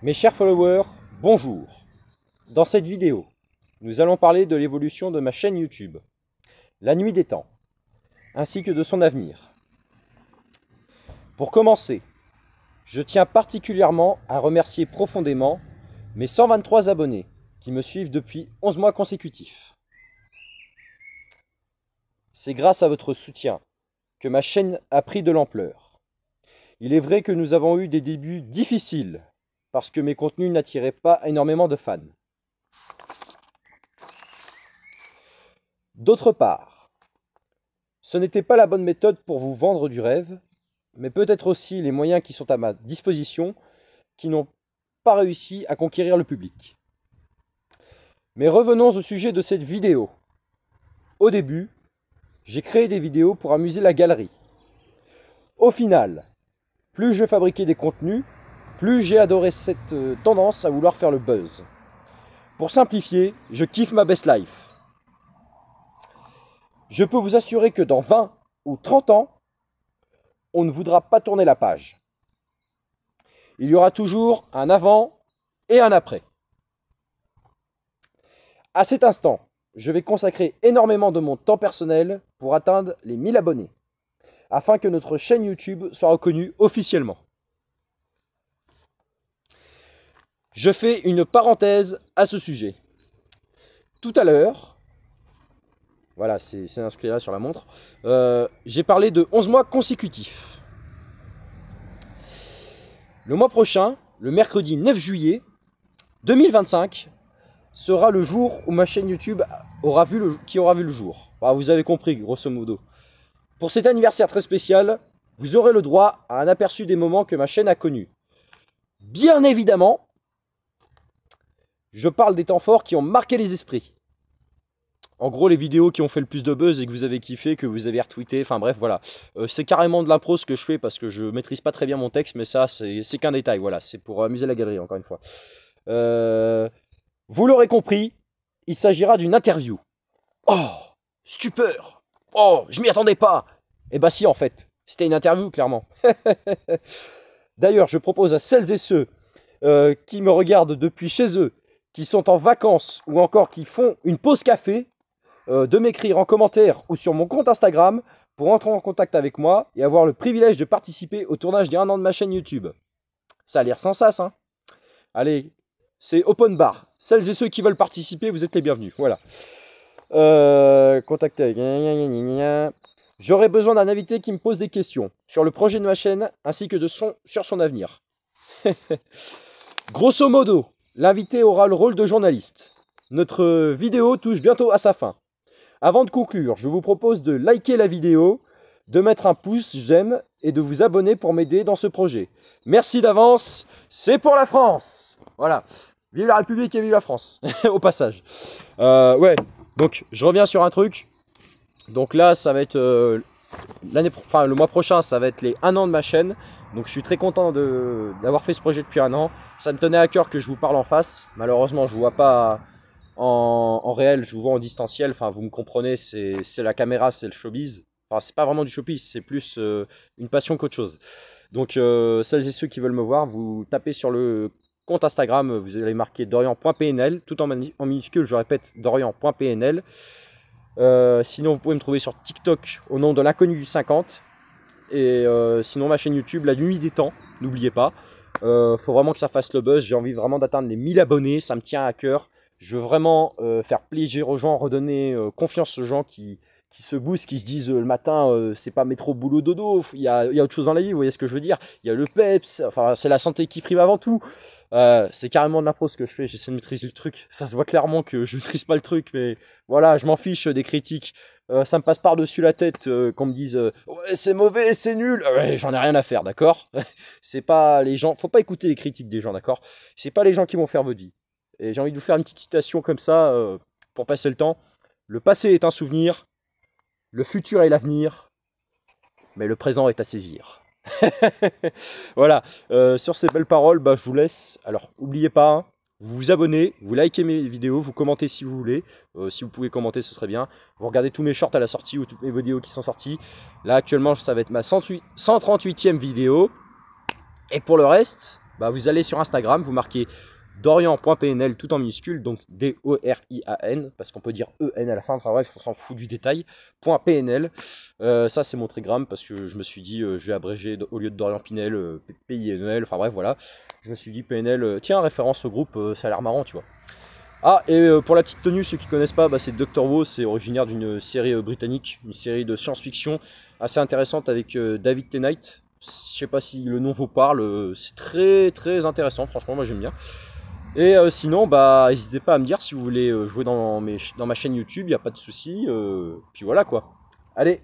Mes chers followers, bonjour. Dans cette vidéo, nous allons parler de l'évolution de ma chaîne YouTube, La Nuit des Temps, ainsi que de son avenir. Pour commencer, je tiens particulièrement à remercier profondément mes 123 abonnés qui me suivent depuis 11 mois consécutifs. C'est grâce à votre soutien que ma chaîne a pris de l'ampleur. Il est vrai que nous avons eu des débuts difficiles parce que mes contenus n'attiraient pas énormément de fans. D'autre part, ce n'était pas la bonne méthode pour vous vendre du rêve, mais peut-être aussi les moyens qui sont à ma disposition qui n'ont pas réussi à conquérir le public. Mais revenons au sujet de cette vidéo. Au début, j'ai créé des vidéos pour amuser la galerie. Au final, plus je fabriquais des contenus, plus j'ai adoré cette tendance à vouloir faire le buzz. Pour simplifier, je kiffe ma best life. Je peux vous assurer que dans 20 ou 30 ans, on ne voudra pas tourner la page. Il y aura toujours un avant et un après. À cet instant, je vais consacrer énormément de mon temps personnel pour atteindre les 1000 abonnés, afin que notre chaîne YouTube soit reconnue officiellement. Je fais une parenthèse à ce sujet. Tout à l'heure, voilà, c'est inscrit là sur la montre, j'ai parlé de 11 mois consécutifs. Le mois prochain, le mercredi 9 juillet 2025, sera le jour où ma chaîne YouTube aura vu le jour. Enfin, vous avez compris, grosso modo. Pour cet anniversaire très spécial, vous aurez le droit à un aperçu des moments que ma chaîne a connus. Bien évidemment, je parle des temps forts qui ont marqué les esprits. En gros, les vidéos qui ont fait le plus de buzz et que vous avez kiffé, que vous avez retweeté, enfin bref, voilà. C'est carrément de l'impro ce que je fais parce que je maîtrise pas très bien mon texte, mais ça, c'est qu'un détail, voilà. C'est pour amuser la galerie, encore une fois. Vous l'aurez compris, il s'agira d'une interview. Oh, stupeur! Oh, je m'y attendais pas! Eh bah si, en fait, c'était une interview, clairement. D'ailleurs, je propose à celles et ceux qui me regardent depuis chez eux, qui sont en vacances ou encore qui font une pause café, de m'écrire en commentaire ou sur mon compte Instagram pour entrer en contact avec moi et avoir le privilège de participer au tournage des 1 an de ma chaîne YouTube. Ça a l'air sans sas, hein? Allez, c'est open bar. Celles et ceux qui veulent participer, vous êtes les bienvenus. Voilà. Contacter avec... J'aurais besoin d'un invité qui me pose des questions sur le projet de ma chaîne ainsi que sur son avenir. Grosso modo, l'invité aura le rôle de journaliste. Notre vidéo touche bientôt à sa fin. Avant de conclure, je vous propose de liker la vidéo, de mettre un pouce j'aime et de vous abonner pour m'aider dans ce projet. Merci d'avance, c'est pour la France! Voilà, vive la République et vive la France, au passage. Ouais, donc je reviens sur un truc. Donc là, ça va être le mois prochain, ça va être les 1 an de ma chaîne. Donc je suis très content d'avoir fait ce projet depuis 1 an. Ça me tenait à cœur que je vous parle en face. Malheureusement, je ne vous vois pas en réel, je vous vois en distanciel. Enfin, vous me comprenez, c'est la caméra, c'est le showbiz. Enfin, c'est pas vraiment du showbiz, c'est plus une passion qu'autre chose. Donc celles et ceux qui veulent me voir, vous tapez sur le compte Instagram, vous allez marquer dorian.pnl, tout en minuscule, je répète, dorian.pnl. Sinon, vous pouvez me trouver sur TikTok au nom de l'inconnu du 50. Et sinon, ma chaîne YouTube, La Nuit des Temps, n'oubliez pas. Faut vraiment que ça fasse le buzz. J'ai envie vraiment d'atteindre les 1000 abonnés, ça me tient à cœur. Je veux vraiment faire plaisir aux gens, redonner confiance aux gens qui se boostent, qui se disent le matin, c'est pas métro, boulot, dodo, il y a autre chose dans la vie, vous voyez ce que je veux dire? Il y a le peps, enfin c'est la santé qui prime avant tout. C'est carrément de l'impro ce que je fais, j'essaie de maîtriser le truc. Ça se voit clairement que je maîtrise pas le truc, mais voilà, je m'en fiche des critiques. Ça me passe par-dessus la tête qu'on me dise ouais, c'est mauvais, c'est nul. Ouais, j'en ai rien à faire, d'accord? C'est pas les gens, faut pas écouter les critiques des gens, d'accord? C'est pas les gens qui vont faire votre vie. Et j'ai envie de vous faire une petite citation comme ça pour passer le temps. Le passé est un souvenir, le futur est l'avenir, mais le présent est à saisir. Voilà, sur ces belles paroles, bah, je vous laisse. Alors, n'oubliez pas, hein, vous vous abonnez, vous likez mes vidéos, vous commentez si vous voulez. Si vous pouvez commenter, ce serait bien. Vous regardez tous mes shorts à la sortie ou toutes mes vidéos qui sont sorties. Là, actuellement, ça va être ma 138e vidéo. Et pour le reste, bah, vous allez sur Instagram, vous marquez Dorian.pnl tout en minuscule, donc D-O-R-I-A-N, parce qu'on peut dire E-N à la fin, enfin bref, on s'en fout du détail, .pnl, ça c'est mon trigramme, parce que je me suis dit, je vais abréger, au lieu de Dorian Pinel, P-I-N-E-L, enfin bref, voilà, je me suis dit PNL, tiens, référence au groupe, ça a l'air marrant, tu vois. Ah, et pour la petite tenue, ceux qui connaissent pas, bah, c'est Dr. Who, c'est originaire d'une série britannique, une série de science-fiction assez intéressante avec David Tennant. Je sais pas si le nom vous parle, c'est très très intéressant, franchement, moi j'aime bien. Et sinon, bah, n'hésitez pas à me dire si vous voulez jouer dans ma chaîne YouTube, il n'y a pas de souci. Puis voilà quoi. Allez